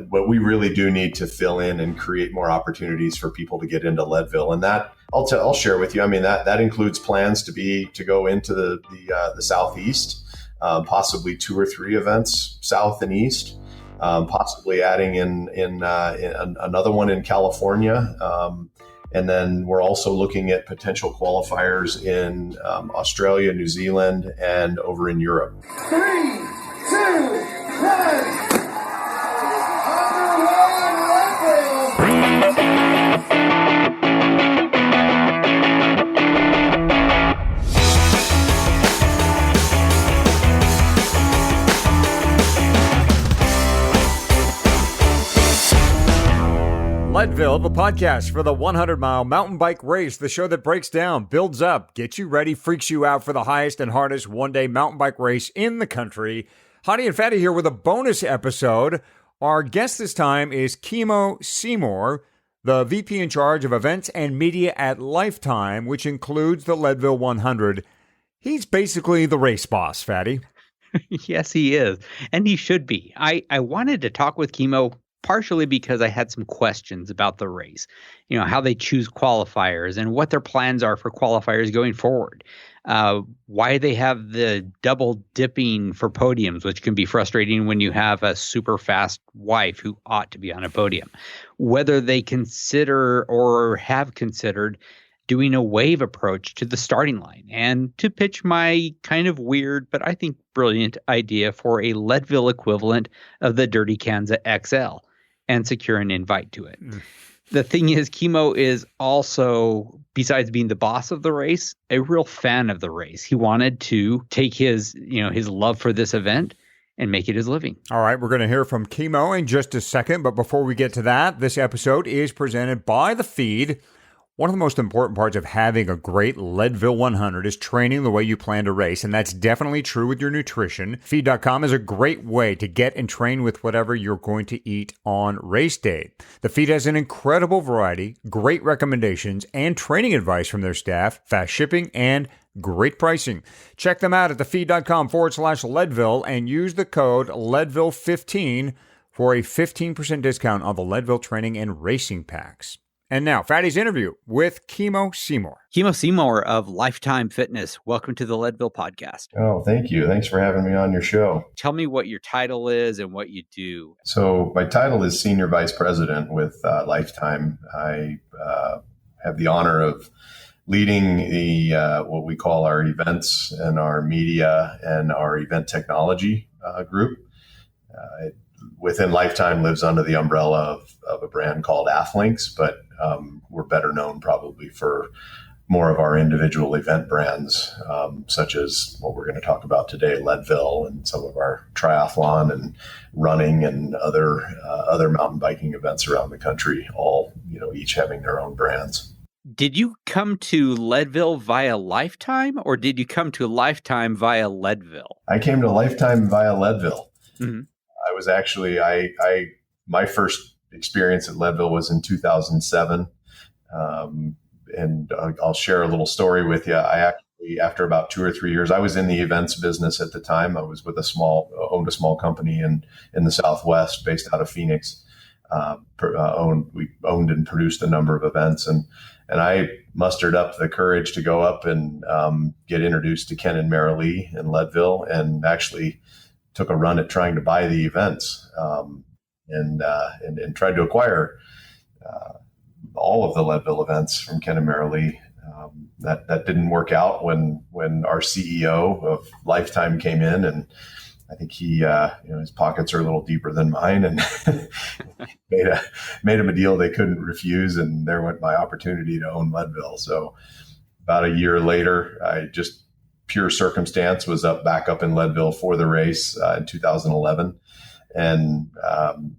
but we really do need to fill in and create more opportunities for people to get into Leadville. And that I'll share with you. I mean, that includes plans to go into the Southeast, possibly 2 or 3 events south and east, possibly adding in another one in California. And then we're also looking at potential qualifiers in Australia, New Zealand, and over in Europe. 3, 2, 1. Leadville, the podcast for the 100-mile mountain bike race, the show that breaks down, builds up, gets you ready, freaks you out for the highest and hardest one-day mountain bike race in the country. Hottie and Fatty here with a bonus episode. Our guest this time is Kimo Seymour, the VP in charge of events and media at Lifetime, which includes the Leadville-100. He's basically the race boss, Fatty. Yes, he is. And he should be. I wanted to talk with Kimo partially because I had some questions about the race, how they choose qualifiers and what their plans are for qualifiers going forward, why they have the double dipping for podiums, which can be frustrating when you have a super fast wife who ought to be on a podium, whether they consider or have considered doing a wave approach to the starting line, and to pitch my kind of weird, but I think brilliant idea for a Leadville equivalent of the Dirty Kanza XL, and secure an invite to it. The thing is, Kimo is also, besides being the boss of the race, a real fan of the race. He wanted to take his love for this event and make it his living. All right, we're going to hear from Kimo in just a second, but before we get to that, this episode is presented by The Feed. One of the most important parts of having a great Leadville 100 is training the way you plan to race, and that's definitely true with your nutrition. Feed.com is a great way to get and train with whatever you're going to eat on race day. The Feed has an incredible variety, great recommendations, and training advice from their staff, fast shipping, and great pricing. Check them out at thefeed.com/Leadville and use the code Leadville15 for a 15% discount on the Leadville training and racing packs. And now, Fatty's interview with Kimo Seymour. Kimo Seymour of Lifetime Fitness. Welcome to the Leadville podcast. Oh, thank you. Thanks for having me on your show. Tell me what your title is and what you do. So my title is Senior Vice President with Lifetime. I have the honor of leading the what we call our events and our media and our event technology group. Within Lifetime lives under the umbrella of a brand called Athlinks, but we're better known probably for more of our individual event brands, such as what we're going to talk about today, Leadville, and some of our triathlon and running and other mountain biking events around the country, all, each having their own brands. Did you come to Leadville via Lifetime, or did you come to Lifetime via Leadville? I came to Lifetime via Leadville. Mm-hmm. I was actually, my first experience at Leadville was in 2007. And I'll share a little story with you. I actually, after about 2 or 3 years, I was in the events business at the time. I was with owned a small company in the Southwest based out of Phoenix. We owned and produced a number of events, and I mustered up the courage to go up and get introduced to Ken and Mara Lee in Leadville, and actually took a run at trying to buy the events, and tried to acquire all of the Leadville events from Ken and Mara Lee. That didn't work out when our CEO of Lifetime came in, and I think he, his pockets are a little deeper than mine, and made him a deal they couldn't refuse, and there went my opportunity to own Leadville. So about a year later, I just pure circumstance was back up in Leadville for the race in 2011, and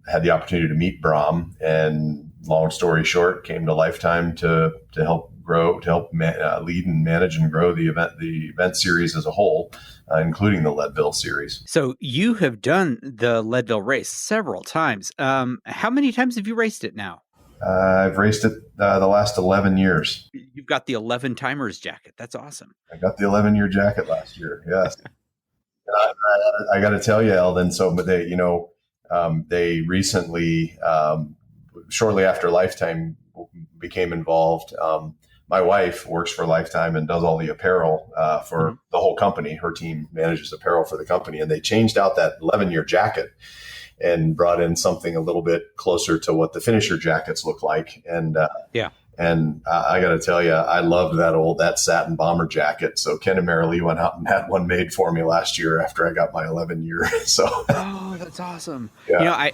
had the opportunity to meet Bram. And long story short, came to Lifetime to help lead and manage and grow the event series as a whole, including the Leadville series. So you have done the Leadville race several times. How many times have you raced it now? I've raced it the last 11 years. You've got the 11 timers jacket. That's awesome. I got the 11-year jacket last year. Yes. I got to tell you, Eldon, They recently, shortly after Lifetime became involved, my wife works for Lifetime and does all the apparel for the whole company. Her team manages apparel for the company, and they changed out that 11-year jacket and brought in something a little bit closer to what the finisher jackets look like. And I got to tell you, I loved that satin bomber jacket. So Ken and Mary Lee went out and had one made for me last year after I got my 11-year. So oh, that's awesome. Yeah.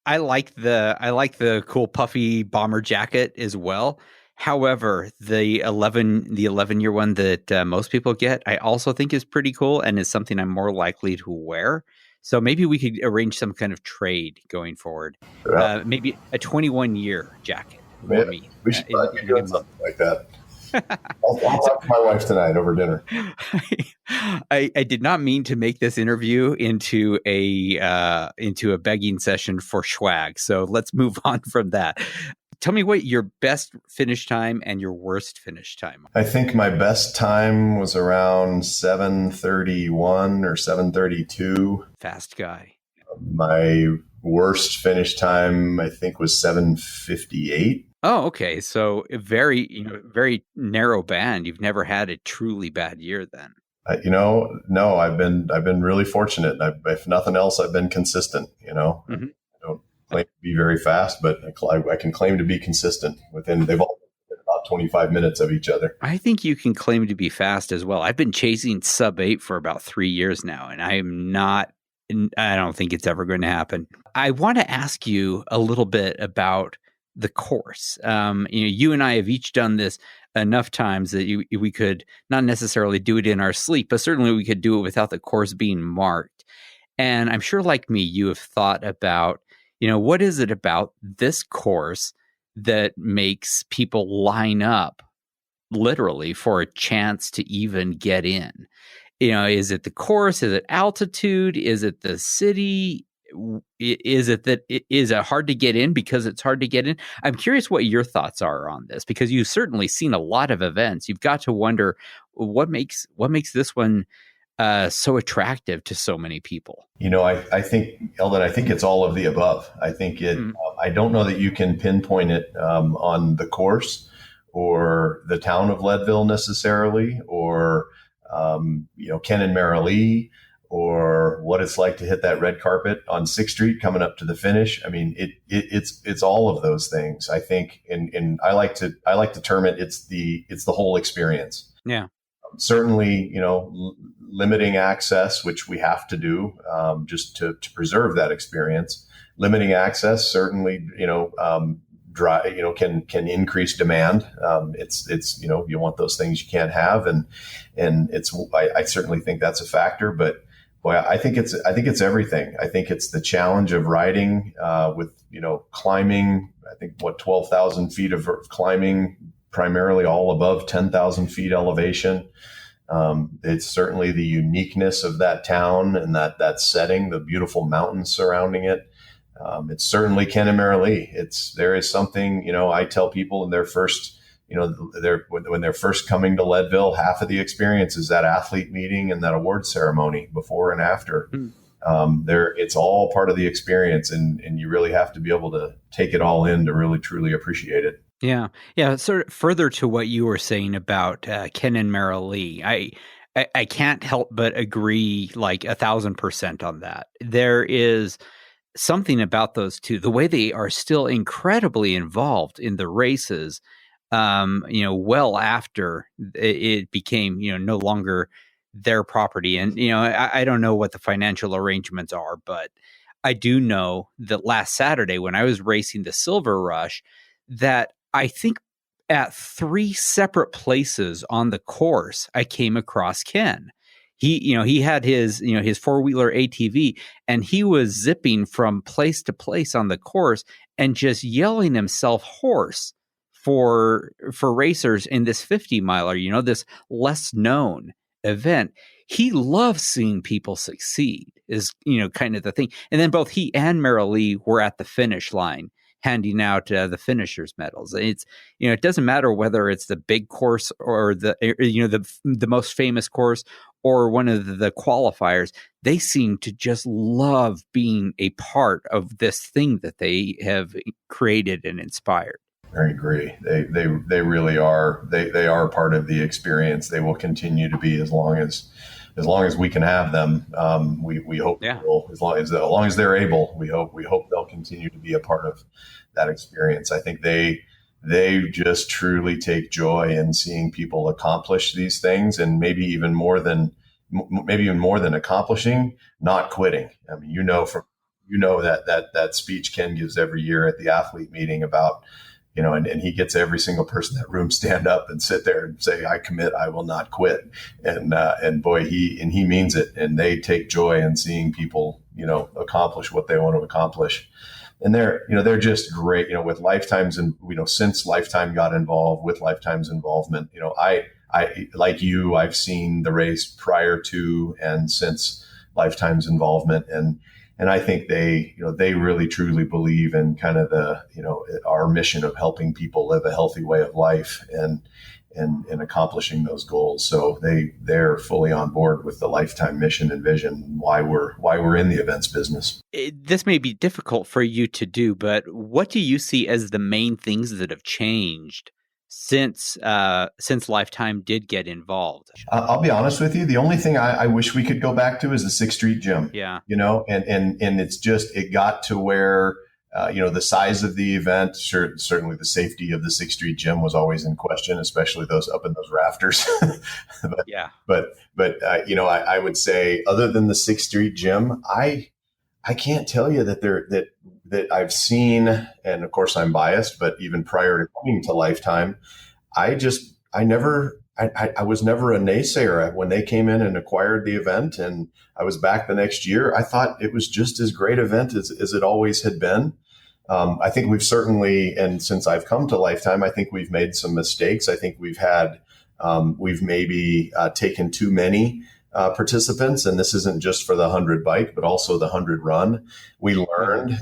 I like the cool puffy bomber jacket as well. However, the 11-year one that most people get, I also think is pretty cool and is something I'm more likely to wear. So maybe we could arrange some kind of trade going forward. Yeah. Maybe a 21-year jacket. We should probably be doing something like that. I'll talk to my wife tonight over dinner. I did not mean to make this interview into a begging session for swag. So let's move on from that. Tell me what your best finish time and your worst finish time. I think my best time was around 7:31 or 7:32. Fast guy. My worst finish time, I think, was 7:58. Oh, okay. So a very narrow band. You've never had a truly bad year then. No, I've been really fortunate. If nothing else, I've been consistent. Mm-hmm. I don't claim to be very fast, but I can claim to be consistent they've all been about 25 minutes of each other. I think you can claim to be fast as well. I've been chasing sub-8 for about 3 years now, and I don't think it's ever going to happen. I want to ask you a little bit about the course. You and I have each done this enough times that we could not necessarily do it in our sleep, but certainly we could do it without the course being marked. And I'm sure, like me, you have thought about, what is it about this course that makes people line up literally for a chance to even get in? Is it the course? Is it altitude? Is it the city? Is it hard to get in because it's hard to get in? I'm curious what your thoughts are on this, because you've certainly seen a lot of events. You've got to wonder what makes this one so attractive to so many people. I think, Eldon, I think it's all of the above. I think I don't know that you can pinpoint it on the course or the town of Leadville necessarily, or Ken and Mary Lee, or what it's like to hit that red carpet on 6th Street coming up to the finish. I mean, it's all of those things. I think, and I like to term it, it's the whole experience. Yeah. Certainly, limiting access, which we have to do just to preserve that experience. Limiting access certainly, can increase demand. It's you want those things you can't have, and I certainly think that's a factor. But boy, I think it's everything. I think it's the challenge of riding with climbing. I think 12,000 feet of climbing, primarily all above 10,000 feet elevation. It's certainly the uniqueness of that town and that setting, the beautiful mountains surrounding it. It's certainly Ken and Mary Lee. There is something, I tell people in their first, when they're first coming to Leadville, half of the experience is that athlete meeting and that award ceremony before and after. It's all part of the experience, and you really have to be able to take it all in to really, truly appreciate it. Yeah. Yeah. Sort of further to what you were saying about Ken and Mary Lee, I can't help but agree like 1,000% on that. There is something about those two, the way they are still incredibly involved in the races, well after it became, no longer their property. And, I don't know what the financial arrangements are, but I do know that last Saturday when I was racing the Silver Rush, that I think at 3 separate places on the course, I came across Ken. He had his 4-wheeler ATV, and he was zipping from place to place on the course and just yelling himself hoarse for racers in this 50-miler, this less known event. He loves seeing people succeed is, kind of the thing. And then both he and Mary Lee were at the finish line handing out the finishers medals. It's, it doesn't matter whether it's the big course or the most famous course or one of the qualifiers, they seem to just love being a part of this thing that they have created and inspired. I agree. They really are. They are part of the experience. They will continue to be as long as we can have them. We hope they will, as long as they're able. We hope they'll continue to be a part of that experience. I think they just truly take joy in seeing people accomplish these things, and maybe even more than accomplishing, not quitting. I mean, that speech Ken gives every year at the athlete meeting about, and he gets every single person in that room stand up and sit there and say, "I commit, I will not quit." And boy, he means it. And they take joy in seeing people, accomplish what they want to accomplish. And they're just great, with Lifetime's, and, since Lifetime got involved, with Lifetime's involvement, I, like you, I've seen the race prior to and since Lifetime's involvement. And I think they really truly believe in kind of our mission of helping people live a healthy way of life and accomplishing those goals. So they're fully on board with the Lifetime mission and vision, why we're in the events business. This may be difficult for you to do, but what do you see as the main things that have changed since Lifetime did get involved? I'll be honest with you. The only thing I wish we could go back to is the 6th Street Gym. Yeah. And it's just, it got to where, the size of the event, certainly the safety of the 6th Street Gym was always in question, especially those up in those rafters. But I would say, other than the 6th Street Gym, I can't tell you that I've seen, and of course I'm biased, but even prior to coming to Lifetime, I was never a naysayer. When they came in and acquired the event and I was back the next year, I thought it was just as great an event as it always had been. I think we've certainly, and since I've come to Lifetime, I think we've made some mistakes. I think we've maybe taken too many participants, and this isn't just for the 100 bike, but also the 100 run. We learned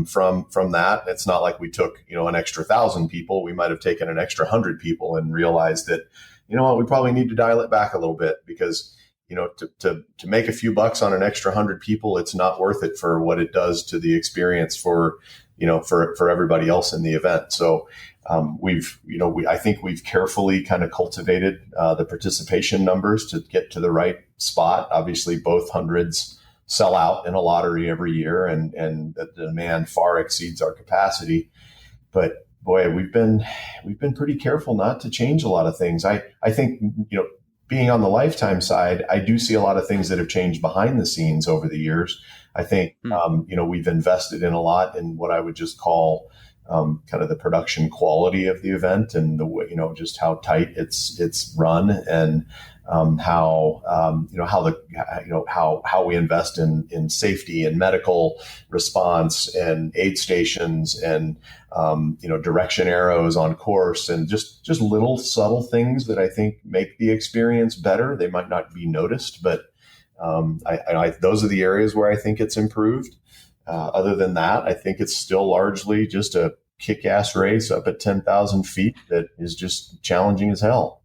from that. It's not like we took an extra 1,000 people. We might have taken an extra 100 people and realized that we probably need to dial it back a little bit, because to make a few bucks on an extra 100 people, it's not worth it for what it does to the experience for everybody else in the event. So I think we've carefully kind of cultivated the participation numbers to get to the right spot. Obviously, both hundreds sell out in a lottery every year, and the demand far exceeds our capacity. But boy, we've been pretty careful not to change a lot of things. I think, being on the Lifetime side, I do see a lot of things that have changed behind the scenes over the years. I think, we've invested in a lot in what I would just call kind of the production quality of the event, and the way, just how tight it's run, and how we invest in safety and medical response and aid stations and direction arrows on course, and just little subtle things that I think make the experience better. They might not be noticed, but those are the areas where I think it's improved. Other than that, I think it's still largely just a kick-ass race up at 10,000 feet that is just challenging as hell,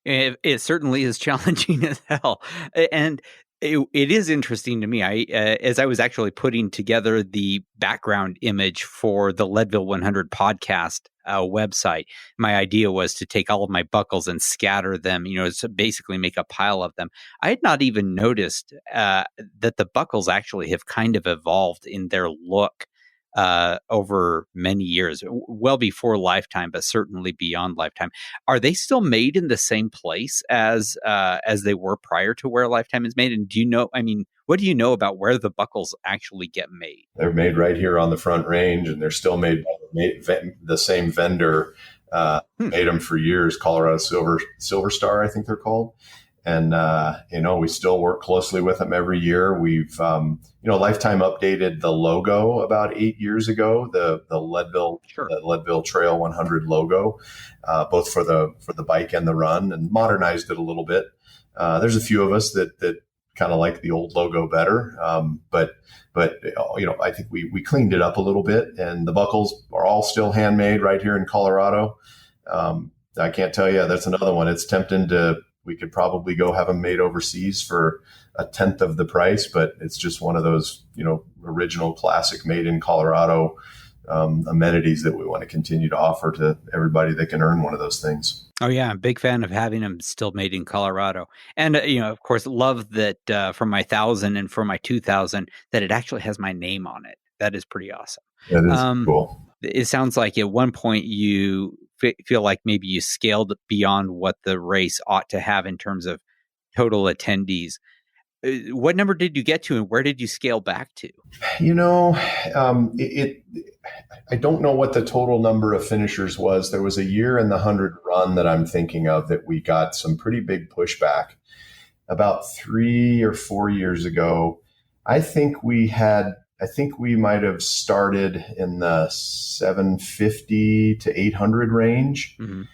It certainly is challenging as hell. And it is interesting to me. As I was actually putting together the background image for the Leadville-100 podcast website, my idea was to take all of my buckles and scatter them, to basically make a pile of them. I had not even noticed that the buckles actually have kind of evolved in their look over many years, well before Lifetime, but certainly beyond Lifetime. Are they still made in the same place as they were prior to where Lifetime is made? And what do you know about where the buckles actually get made? They're made right here on the Front Range, and they're still made by the same vendor. Made them for years, Colorado Silver Star, I think they're called. And, we still work closely with them every year. We've, Lifetime updated the logo about 8 years ago, the Leadville Trail 100 logo, both for the bike and the run, and modernized it a little bit. There's a few of us that kind of like the old logo better. But I think we cleaned it up a little bit, and the buckles are all still handmade right here in Colorado. I can't tell you, that's another one. It's tempting to We could probably go have them made overseas for a tenth of the price, but it's just one of those, original classic made in Colorado amenities that we want to continue to offer to everybody that can earn one of those things. Oh yeah, I'm a big fan of having them still made in Colorado, and of course, love that for my 1,000 and for my 2,000 that it actually has my name on it. That is pretty awesome. That is cool. It sounds like at one point you feel like maybe you scaled beyond what the race ought to have in terms of total attendees. What number did you get to, and where did you scale back to? I don't know what the total number of finishers was. There was a year in the 100 run that I'm thinking of that we got some pretty big pushback. About 3 or 4 years ago, I think we might have started in the 750 to 800 range. Mm-hmm.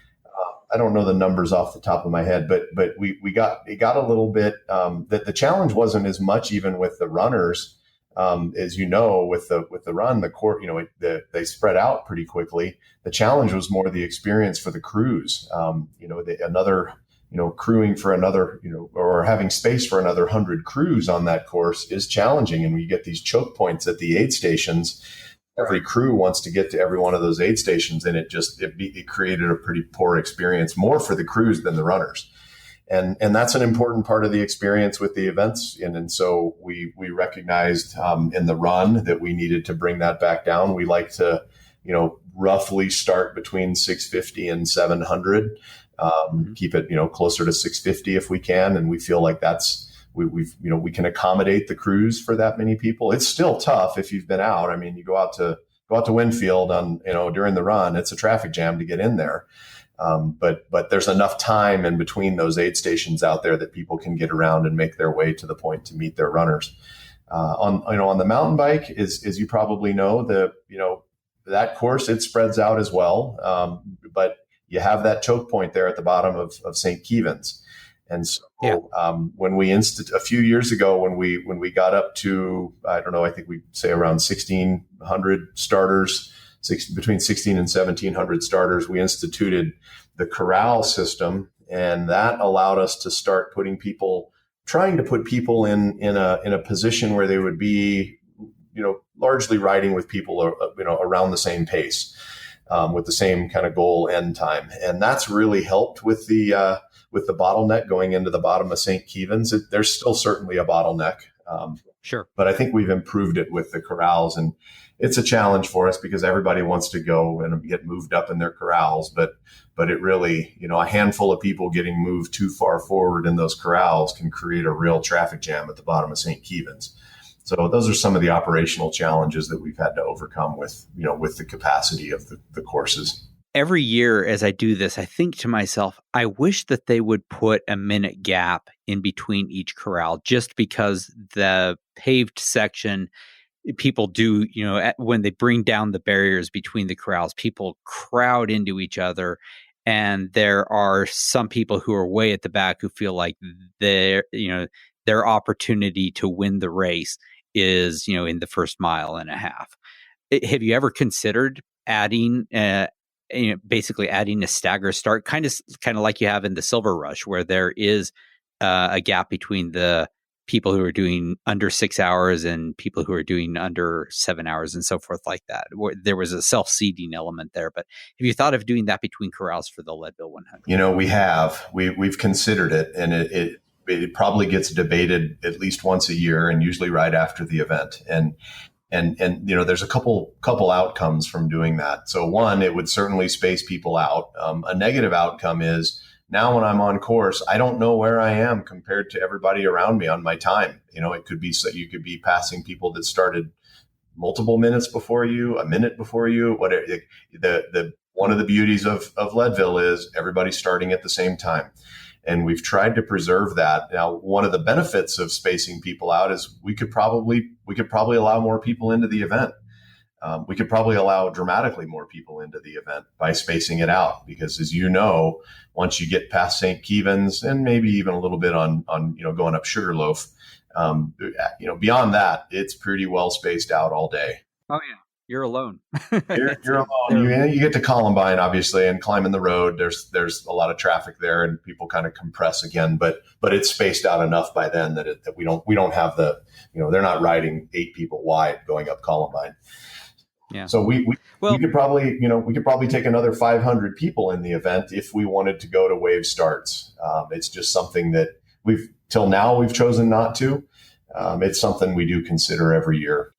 I don't know the numbers off the top of my head, but it got a little bit, that the challenge wasn't as much even with the runners, as with the run, the court, they spread out pretty quickly. The challenge was more the experience for the crews, crewing for another, or having space for another 100 crews on that course is challenging. And we get these choke points at the aid stations. Every crew wants to get to every one of those aid stations, and it created a pretty poor experience, more for the crews than the runners. And that's an important part of the experience with the events. And so we recognized in the run that we needed to bring that back down. We like to, roughly start between 650 and 700, keep it, closer to 650 if we can. And we feel like we can accommodate the crews for that many people. It's still tough if you've been out. I mean, you go out to Winfield during the run, it's a traffic jam to get in there. But there's enough time in between those aid stations out there that people can get around and make their way to the point to meet their runners. On the mountain bike, as you probably know, that course, it spreads out as well. But you have that choke point there at the bottom of St. Kevin's. And so when we a few years ago, when we got up to, I don't know, I think we say around 1,600 starters, between 1,600 and 1,700 starters, we instituted the corral system, and that allowed us to start trying to put people in a position where they would be, largely riding with people, around the same pace, with the same kind of goal end time, and that's really helped with the bottleneck going into the bottom of St. Kevin's. There's still certainly a bottleneck. Sure. But I think we've improved it with the corrals, and it's a challenge for us because everybody wants to go and get moved up in their corrals. But it really, a handful of people getting moved too far forward in those corrals can create a real traffic jam at the bottom of St. Kevin's. So those are some of the operational challenges that we've had to overcome with the capacity of the courses. Every year as I do this, I think to myself, I wish that they would put a minute gap in between each corral, just because the paved section, people do, when they bring down the barriers between the corrals, people crowd into each other. And there are some people who are way at the back who feel like their opportunity to win the race is, in the first mile and a half. Have you ever considered adding basically adding a stagger start, kind of like you have in the Silver Rush, where there is a gap between the people who are doing under 6 hours and people who are doing under 7 hours and so forth like that, where there was a self-seeding element there. But have you thought of doing that between corrals for the Leadville 100? We've considered it, and it probably gets debated at least once a year, and usually right after the event. And there's a couple outcomes from doing that. So one, it would certainly space people out. A negative outcome is now when I'm on course, I don't know where I am compared to everybody around me on my time. It could be, so you could be passing people that started multiple minutes before you, a minute before you. Whatever. One of the beauties of Leadville is everybody's starting at the same time. And we've tried to preserve that. Now, one of the benefits of spacing people out is we could probably allow more people into the event. We could probably allow dramatically more people into the event by spacing it out, because as you know, once you get past St. Kevin's and maybe even a little bit on going up Sugarloaf, beyond that, it's pretty well spaced out all day. Oh You're alone. You're alone. You get to Columbine, obviously, and climbing the road. There's a lot of traffic there, and people kind of compress again. But it's spaced out enough by then that we don't have the, they're not riding 8 people wide going up Columbine. Yeah. So we could probably take another 500 people in the event if we wanted to go to wave starts. It's just something that till now we've chosen not to. It's something we do consider every year.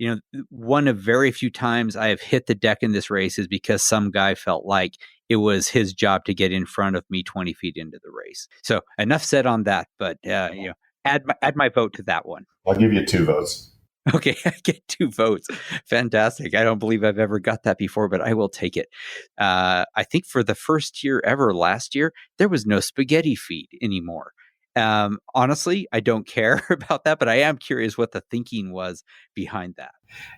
One of very few times I have hit the deck in this race is because some guy felt like it was his job to get in front of me 20 feet into the race. So enough said on that, but add my vote to that one. I'll give you 2 votes. Okay, I get 2 votes. Fantastic. I don't believe I've ever got that before, but I will take it. I think for the first year ever last year, there was no spaghetti feed anymore. Honestly, I don't care about that, but I am curious what the thinking was behind that.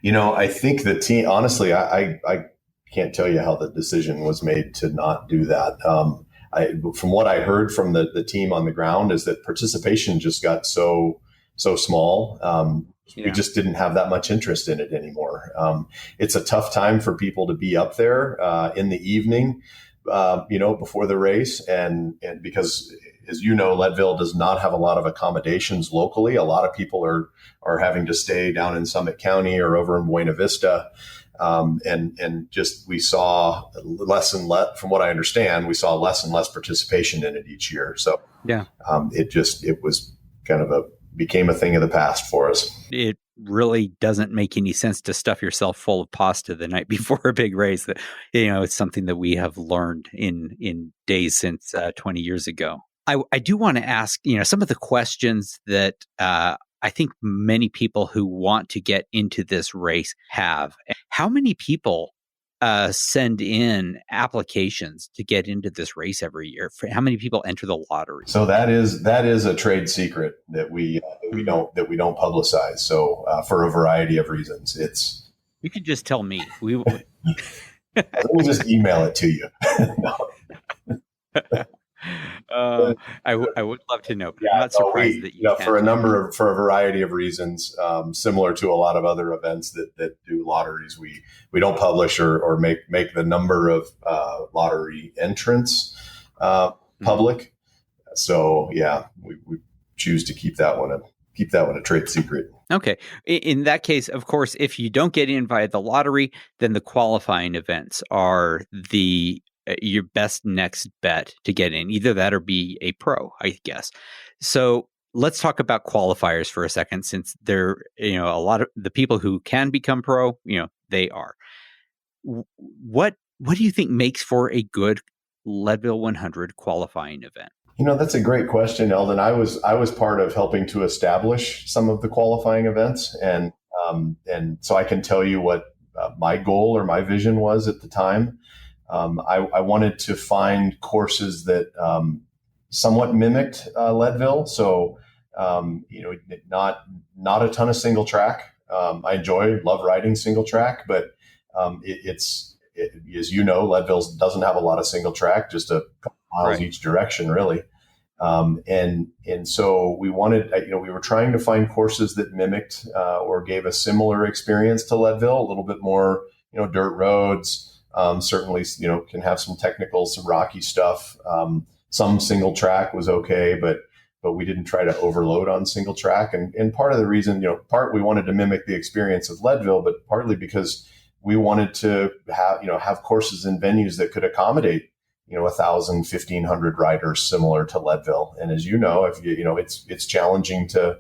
I think the team, honestly, I can't tell you how the decision was made to not do that. From what I heard from the team on the ground is that participation just got so small. We just didn't have that much interest in it anymore. It's a tough time for people to be up there in the evening, before the race. And because, as you know, Leadville does not have a lot of accommodations locally. A lot of people are having to stay down in Summit County or over in Buena Vista. And just we saw less and less, from what I understand, we saw less and less participation in it each year. So it was kind of became a thing of the past for us. It really doesn't make any sense to stuff yourself full of pasta the night before a big race. That, it's something that we have learned in days since 20 years ago. I do want to ask, some of the questions that I think many people who want to get into this race have. How many people send in applications to get into this race every year? How many people enter the lottery? So that is a trade secret that we don't publicize. So for a variety of reasons, you could just tell me. Let me just email it to you. I would love to know. But I'm not surprised that you for a variety of reasons, similar to a lot of other events that do lotteries, we don't publish or make the number of lottery entrants public. So we choose to keep that one a trade secret. Okay. In that case, of course, if you don't get in via the lottery, then the qualifying events are your best next bet to get in. Either that or be a pro, I guess. So let's talk about qualifiers for a second, since they're, a lot of the people who can become pro, they are. What do you think makes for a good Leadville 100 qualifying event? That's a great question, Eldon. I was part of helping to establish some of the qualifying events, and so I can tell you what my goal or my vision was at the time. I wanted to find courses that somewhat mimicked Leadville. So, not a ton of single track. I love riding single track, but it's as you know, Leadville doesn't have a lot of single track, just a couple miles each direction, really. And so we wanted, we were trying to find courses that mimicked or gave a similar experience to Leadville, a little bit more, dirt roads. Certainly, can have some technical, some rocky stuff. Some single track was okay, but we didn't try to overload on single track. And part of the reason, we wanted to mimic the experience of Leadville, but partly because we wanted to have courses and venues that could accommodate, 1,000, 1,500 riders similar to Leadville. And as you know, it's challenging to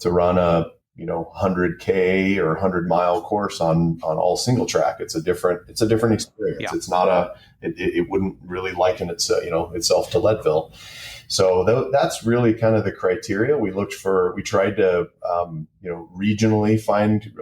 run a 100K or 100-mile course on all single track. It's a different experience. Yeah. It's not it wouldn't really liken itself to Leadville. So that's really kind of the criteria we tried to, regionally find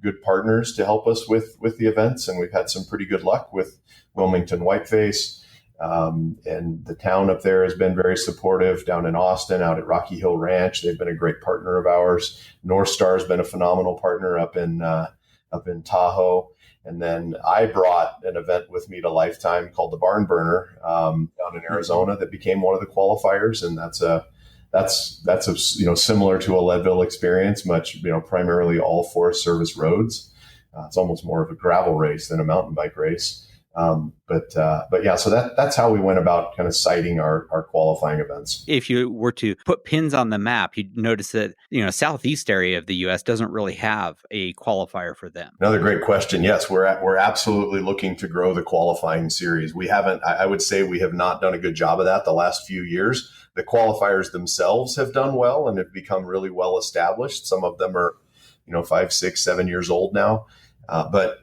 good partners to help us with the events. And we've had some pretty good luck with Wilmington Whiteface. And the town up there has been very supportive. Down in Austin, out at Rocky Hill Ranch, they've been a great partner of ours. North Star has been a phenomenal partner up in Tahoe. And then I brought an event with me to Lifetime called the Barn Burner down in Arizona that became one of the qualifiers, and that's similar to a Leadville experience, much primarily all Forest Service roads. It's almost more of a gravel race than a mountain bike race. But yeah, so that's how we went about kind of citing our qualifying events. If you were to put pins on the map, you'd notice that, southeast area of the U.S. doesn't really have a qualifier for them. Another great question. Yes, we're absolutely looking to grow the qualifying series. We haven't, I would say we have not done a good job of that the last few years. The qualifiers themselves have done well and have become really well established. Some of them are, 5, 6, 7 years old now. But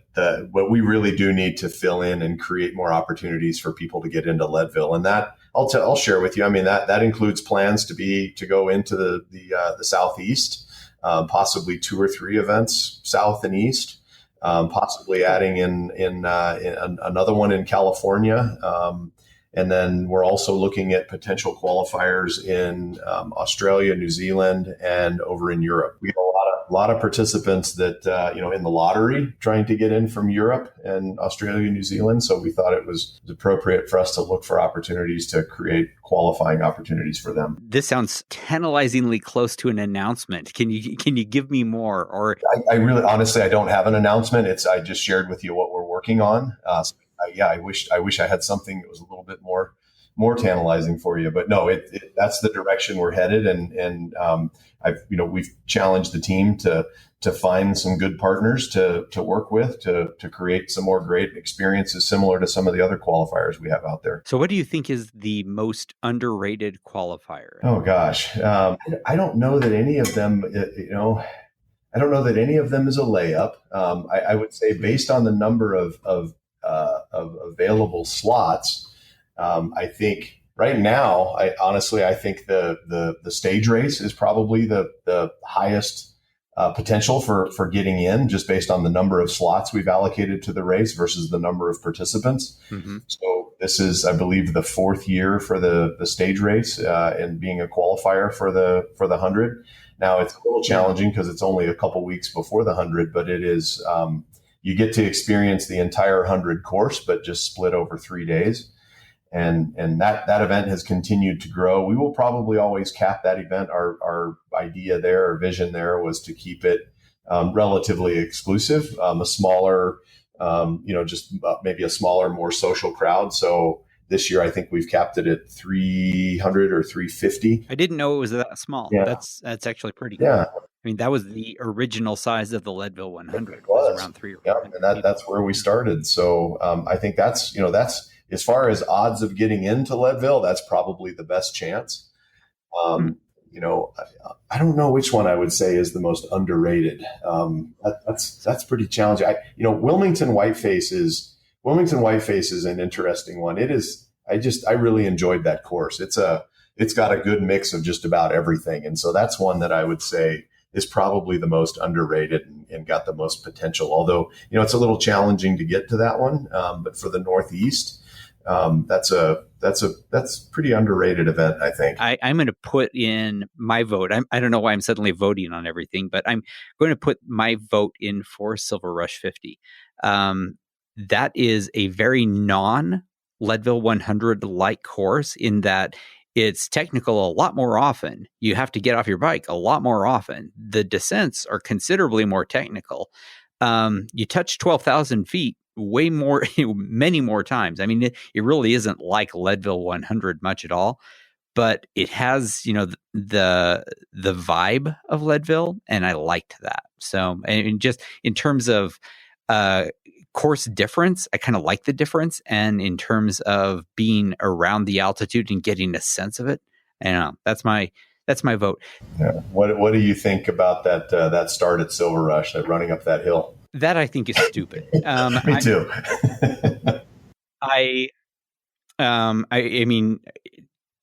what we really do need to fill in and create more opportunities for people to get into Leadville, and that I'll share with you. I mean, that includes plans to go into the southeast, possibly 2 or 3 events south and east, possibly adding in another one in California, and then we're also looking at potential qualifiers in Australia, New Zealand, and over in Europe. We have a lot of participants that, in the lottery trying to get in from Europe and Australia, New Zealand. So we thought it was appropriate for us to look for opportunities to create qualifying opportunities for them. This sounds tantalizingly close to an announcement. Can you give me more? Or I really, honestly, I don't have an announcement. I just shared with you what we're working on. I wish I had something that was a little bit more tantalizing for you, but no, that's the direction we're headed. And we've challenged the team to find some good partners to work with, to create some more great experiences similar to some of the other qualifiers we have out there. So what do you think is the most underrated qualifier? Oh gosh. I don't know that any of them, I don't know that any of them is a layup. I would say based on the number of available slots, I think right now, I think the stage race is probably the highest potential for getting in, just based on the number of slots we've allocated to the race versus the number of participants. Mm-hmm. So this is, I believe, the 4th year for the stage race and being a qualifier for the 100. Now it's a little challenging because it's only a couple weeks before the 100, but it is you get to experience the entire 100 course, but just split over 3 days. And that event has continued to grow. We will probably always cap that event. Our idea there, our vision there, was to keep it relatively exclusive, a smaller, just maybe a smaller, more social crowd. So this year, I think we've capped it at 300 or 350. I didn't know it was that small. Yeah. That's actually pretty good. Yeah. I mean, that was the original size of the Leadville 100. It was around 300. Yeah, and that's where we started. So I think that's as far as odds of getting into Leadville, that's probably the best chance. I don't know which one I would say is the most underrated. That's pretty challenging. Wilmington Whiteface is an interesting one. It is. I really enjoyed that course. It's got a good mix of just about everything, and so that's one that I would say is probably the most underrated and got the most potential. Although it's a little challenging to get to that one, but for the Northeast. That's a pretty underrated event, I think. I'm going to put in my vote. I don't know why I'm suddenly voting on everything, but I'm going to put my vote in for Silver Rush 50. That is a very non-Leadville 100 like course in that it's technical a lot more often. You have to get off your bike a lot more often. The descents are considerably more technical. You touch 12,000 feet way more, many more times. I mean, it really isn't like Leadville 100 much at all, but it has, the vibe of Leadville, and I liked that. So, and just in terms of course difference, I kind of like the difference, and in terms of being around the altitude and getting a sense of it, that's my vote. Yeah. What do you think about that start at Silver Rush, that running up that hill? That I think is stupid. Me too. I mean,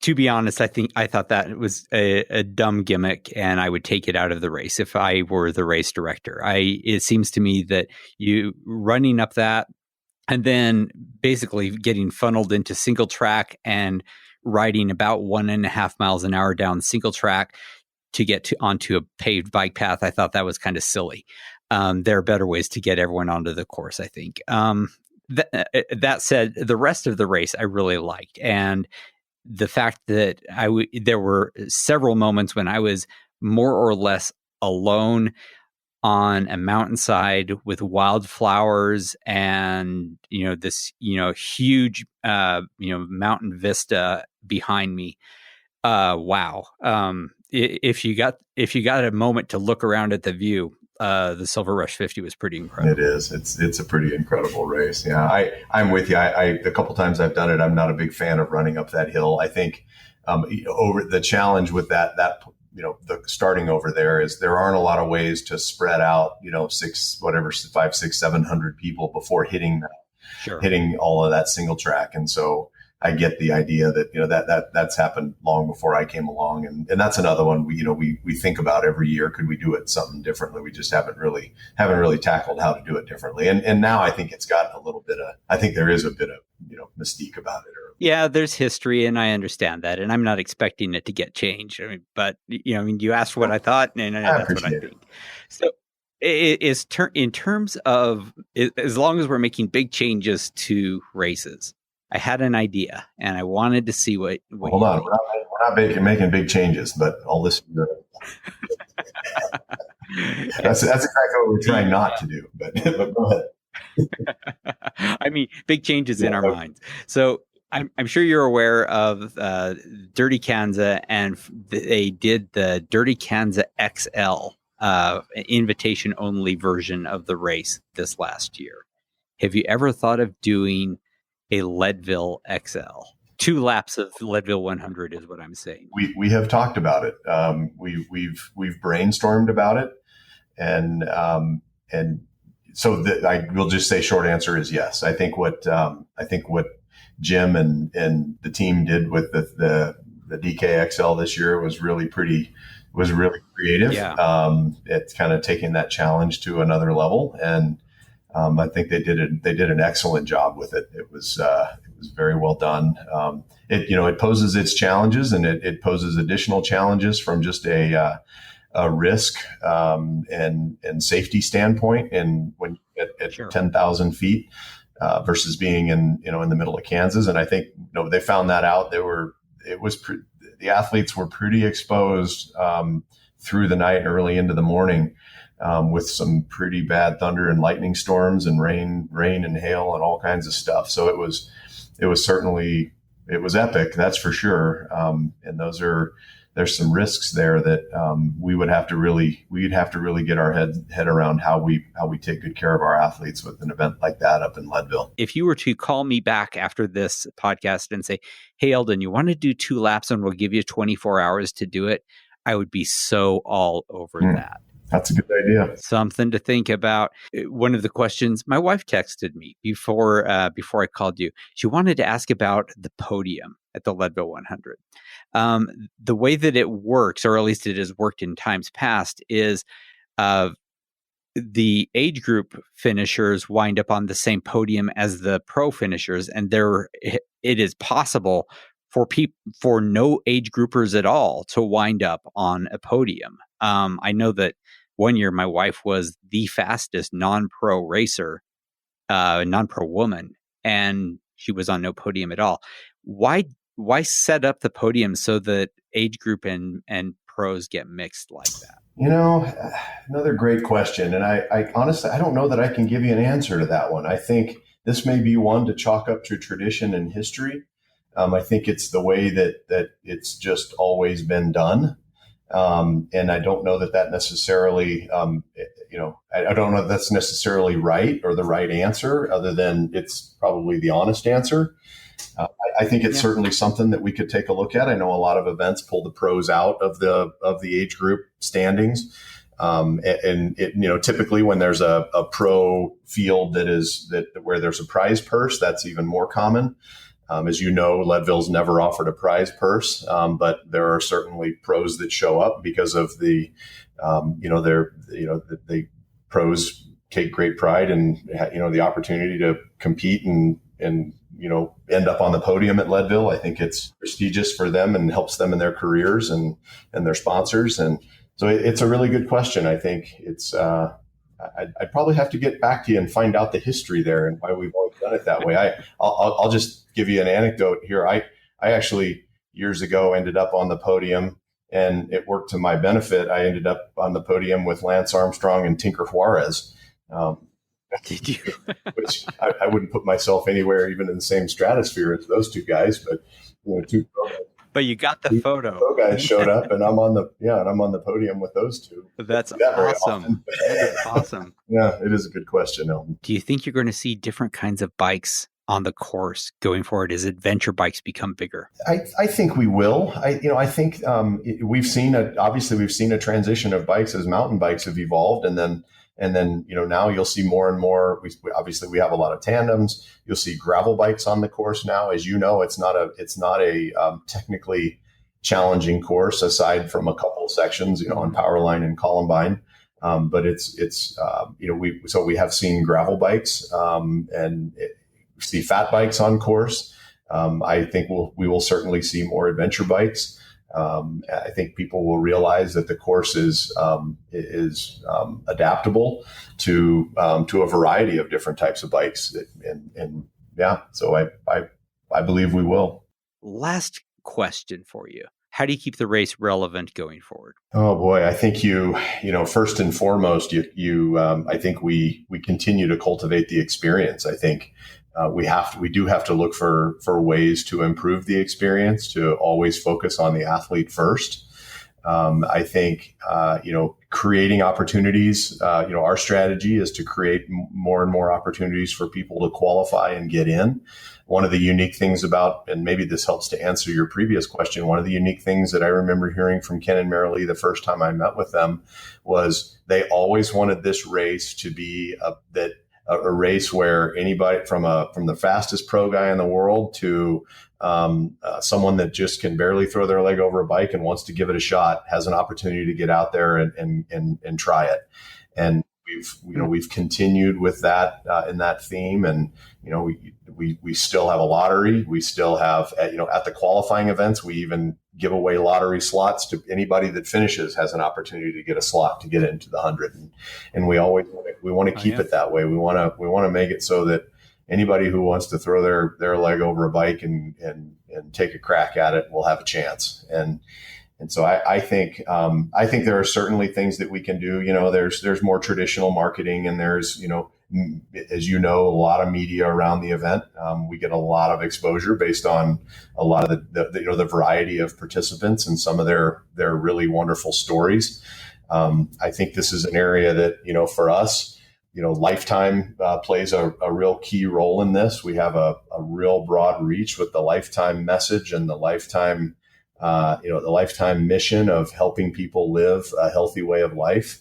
to be honest, I thought that it was a dumb gimmick, and I would take it out of the race if I were the race director. It seems to me that you running up that and then basically getting funneled into single track and riding about 1.5 miles an hour down single track to get onto a paved bike path. I thought that was kind of silly. There are better ways to get everyone onto the course, I think. That said, the rest of the race I really liked. And the fact that there were several moments when I was more or less alone on a mountainside with wildflowers and, this, huge, mountain vista behind me. Wow. If you got a moment to look around at the view, the Silver Rush 50 was pretty incredible. It is. It's a pretty incredible race. Yeah, I'm with you. I a couple times I've done it. I'm not a big fan of running up that hill. I think over the challenge with that the starting over there is there aren't a lot of ways to spread out 500, 600, 700 people before hitting all of that single track. And so I get the idea that that's happened long before I came along, and that's another one we think about every year. Could we do it something differently? We just haven't really tackled how to do it differently. And now I think it's got a little bit of, I think there is a bit of mystique about it. Yeah, there's history, and I understand that, and I'm not expecting it to get changed. But you asked what I thought, and that's what I think. So in terms of as long as we're making big changes to races. I had an idea, and I wanted to see what Hold on, we're not making big changes, but I'll listen to it. That's exactly what we're trying not to do. But go ahead. I mean, big changes in our minds. So I'm sure you're aware of Dirty Kanza, and they did the Dirty Kanza XL invitation only version of the race this last year. Have you ever thought of doing a Leadville XL? 2 laps of Leadville 100 is what I'm saying. We have talked about it. We've brainstormed about it, and so I will just say short answer is yes. I think what Jim and the team did with the DKXL this year was really creative. Yeah. It's kind of taking that challenge to another level, and I think they did an excellent job with it. It was very well done. It poses its challenges, and it poses additional challenges from just a risk and safety standpoint. And when you get at 10,000 feet versus being in the middle of Kansas, and I think they found that out. The athletes were pretty exposed through the night and early into the morning. With some pretty bad thunder and lightning storms and rain and hail and all kinds of stuff. So it was certainly epic, that's for sure. And there's some risks there that we'd have to really get our head around how we take good care of our athletes with an event like that up in Leadville. If you were to call me back after this podcast and say, "Hey, Eldon, you want to do 2 laps and we'll give you 24 hours to do it," I would be so all over that. That's a good idea. Something to think about. One of the questions my wife texted me before I called you, she wanted to ask about the podium at the Leadville 100. The way that it works, or at least it has worked in times past, is the age group finishers wind up on the same podium as the pro finishers, and it is possible for no age groupers at all to wind up on a podium. I know that one year my wife was the fastest non-pro racer, non-pro woman, and she was on no podium at all. Why set up the podium so that age group and pros get mixed like that? Another great question. And I honestly, I don't know that I can give you an answer to that one. I think this may be one to chalk up to tradition and history. I think it's the way that it's just always been done. And I don't know that necessarily, I don't know if that's necessarily right or the right answer, other than it's probably the honest answer. I think it's certainly something that we could take a look at. I know a lot of events pull the pros out of the age group standings. And typically when there's a pro field where there's a prize purse, that's even more common. As you know, Leadville's never offered a prize purse, but there are certainly pros that show up because of the pros take great pride in the opportunity to compete and end up on the podium at Leadville. I think it's prestigious for them and helps them in their careers and their sponsors. And so it's a really good question. I think it's I'd probably have to get back to you and find out the history there and why we've always done it that way. I'll just give you an anecdote here. I actually years ago ended up on the podium and it worked to my benefit. I ended up on the podium with Lance Armstrong and Tinker Juarez. Did you? Which I wouldn't put myself anywhere even in the same stratosphere as those two guys, but two But you got the photo. pro guys showed up, and I'm on the podium with those two. That's awesome. That is awesome. Yeah, it is a good question, Elton. Do you think you're going to see different kinds of bikes on the course going forward as adventure bikes become bigger? I think we will. I think we've seen a transition of bikes as mountain bikes have evolved, and then now you'll see more and more. We have a lot of tandems. You'll see gravel bikes on the course now. As you know, it's not a technically challenging course aside from a couple of sections, on Powerline and Columbine. But we have seen gravel bikes and we see fat bikes on course. I think we will certainly see more adventure bikes. I think people will realize that the course is adaptable to a variety of different types of bikes, so I believe we will. Last question for you: how do you keep the race relevant going forward? Oh boy, I think first and foremost, I think we continue to cultivate the experience. I think. We do have to look for ways to improve the experience, to always focus on the athlete first. I think, creating opportunities, our strategy is to create more and more opportunities for people to qualify and get in. One of the unique things and maybe this helps to answer your previous question, one of the unique things that I remember hearing from Ken and Marilee the first time I met with them was they always wanted this race to be a race where anybody from the fastest pro guy in the world to someone that just can barely throw their leg over a bike and wants to give it a shot has an opportunity to get out there and try it. And we've continued with that in that theme, and we still have a lottery. We still have at the qualifying events, we even give away lottery slots to anybody that finishes has an opportunity to get a slot to get into the 100. And we always want to keep it that way. We want to make it so that anybody who wants to throw their leg over a bike and take a crack at it will have a chance. And so I think there are certainly things that we can do. There's more traditional marketing, and there's, as a lot of media around the event. We get a lot of exposure based on a lot of the variety of participants and some of their really wonderful stories. I think this is an area that, for us, Lifetime plays a real key role in this. We have a real broad reach with the Lifetime message and the Lifetime mission of helping people live a healthy way of life.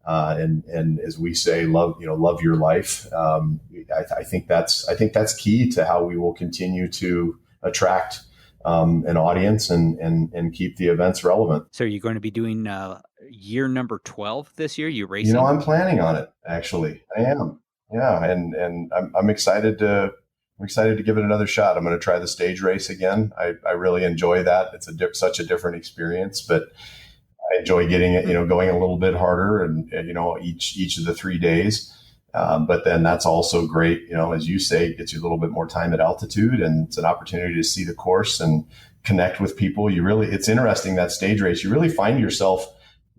And as we say, love your life. I think that's key to how we will continue to attract an audience and keep the events relevant. So are you going to be doing year number 12 this year? You racing? I'm planning on it. Actually, I am. Yeah, and I'm excited to give it another shot. I'm going to try the stage race again. I really enjoy that. It's such a different experience, but I enjoy getting it, going a little bit harder and, each of the 3 days. But then that's also great, as you say, it gets you a little bit more time at altitude, and it's an opportunity to see the course and connect with people. It's interesting, that stage race, you really find yourself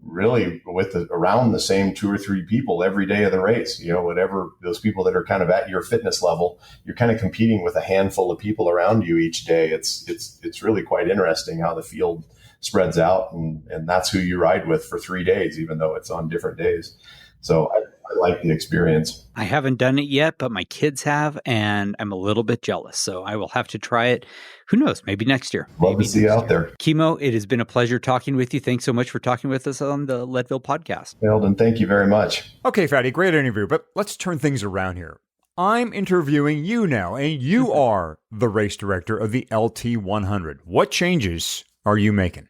really around the same 2 or 3 people every day of the race. Whatever those people that are kind of at your fitness level, you're kind of competing with a handful of people around you each day. It's really quite interesting how the field spreads out, and that's who you ride with for 3 days, even though it's on different days. So I like the experience. I haven't done it yet, but my kids have, and I'm a little bit jealous. So I will have to try it. Who knows? Maybe next year. Love to see you out there. Kimo, it has been a pleasure talking with you. Thanks so much for talking with us on the Leadville podcast. Eldon, thank you very much. Okay, Fatty, great interview, but let's turn things around here. I'm interviewing you now, and you are the race director of the LT100. What changes are you making?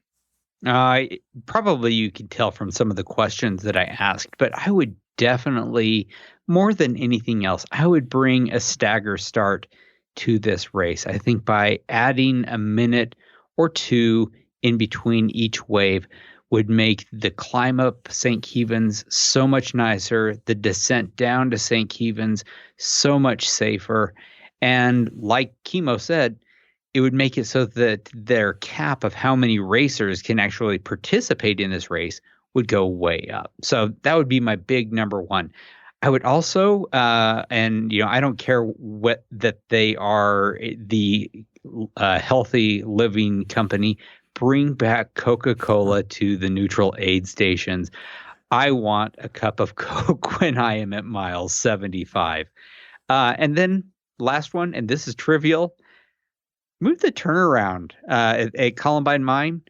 Probably you can tell from some of the questions that I asked, but I would definitely, more than anything else, I would bring a stagger start to this race. I think by adding a minute or two in between each wave would make the climb up St. Kevin's so much nicer, the descent down to St. Kevin's so much safer. And like Kimo said, it would make it so that their cap of how many racers can actually participate in this race would go way up. So that would be my big number one. I would also, and I don't care that they are the healthy living company, bring back Coca-Cola to the neutral aid stations. I want a cup of Coke when I am at miles 75. And then last one, and this is trivial, move the turnaround at Columbine Mine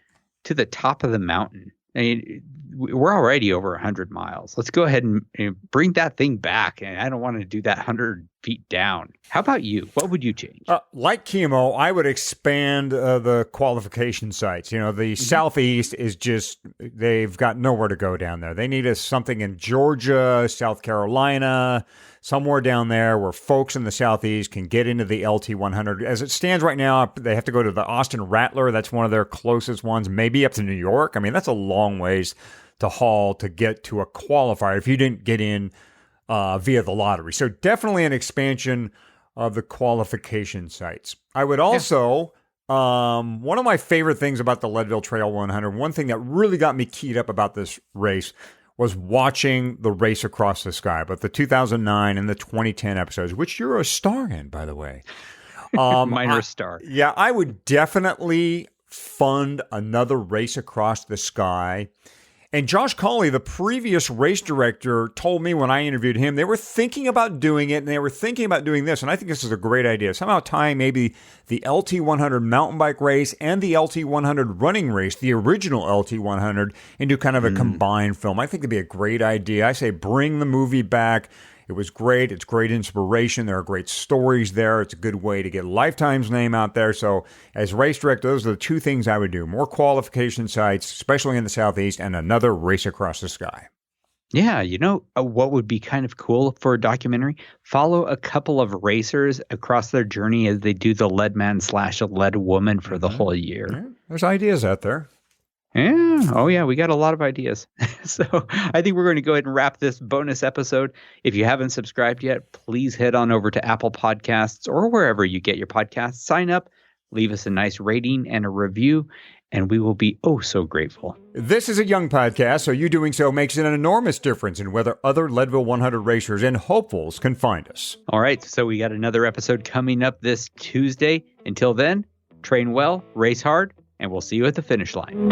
to the top of the mountain. I mean, we're already over 100 miles. Let's go ahead and bring that thing back. And I don't want to do that 100 feet down. How about you? What would you change? Like Kimo, I would expand the qualification sites. The Southeast is just, they've got nowhere to go down there. They need something in Georgia, South Carolina, somewhere down there where folks in the Southeast can get into the LT100. As it stands right now, they have to go to the Austin Rattler. That's one of their closest ones, maybe up to New York. I mean, that's a long ways to haul to get to a qualifier if you didn't get in via the lottery. So definitely an expansion of the qualification sites. I would also, one of my favorite things about the Leadville Trail 100, one thing that really got me keyed up about this race was watching the race across the sky, but the 2009 and the 2010 episodes, which you're a star in, by the way. Minor star. Yeah, I would definitely fund another race across the sky. And Josh Cawley, the previous race director, told me when I interviewed him, they were thinking about doing it, and they were thinking about doing this, and I think this is a great idea. Somehow tying maybe the LT100 mountain bike race and the LT100 running race, the original LT100, into kind of a combined film. I think it'd be a great idea. I say bring the movie back. It was great. It's great inspiration. There are great stories there. It's a good way to get Lifetime's name out there. So as race director, those are the two things I would do. More qualification sites, especially in the Southeast, and another race across the sky. Yeah, what would be kind of cool for a documentary? Follow a couple of racers across their journey as they do the lead man / a lead woman for the whole year. Yeah, there's ideas out there. Yeah. Oh, yeah. We got a lot of ideas. So I think we're going to go ahead and wrap this bonus episode. If you haven't subscribed yet, please head on over to Apple Podcasts or wherever you get your podcasts. Sign up, leave us a nice rating and a review, and we will be oh so grateful. This is a young podcast, so you doing so makes an enormous difference in whether other Leadville 100 racers and hopefuls can find us. All right. So we got another episode coming up this Tuesday. Until then, train well, race hard, and we'll see you at the finish line.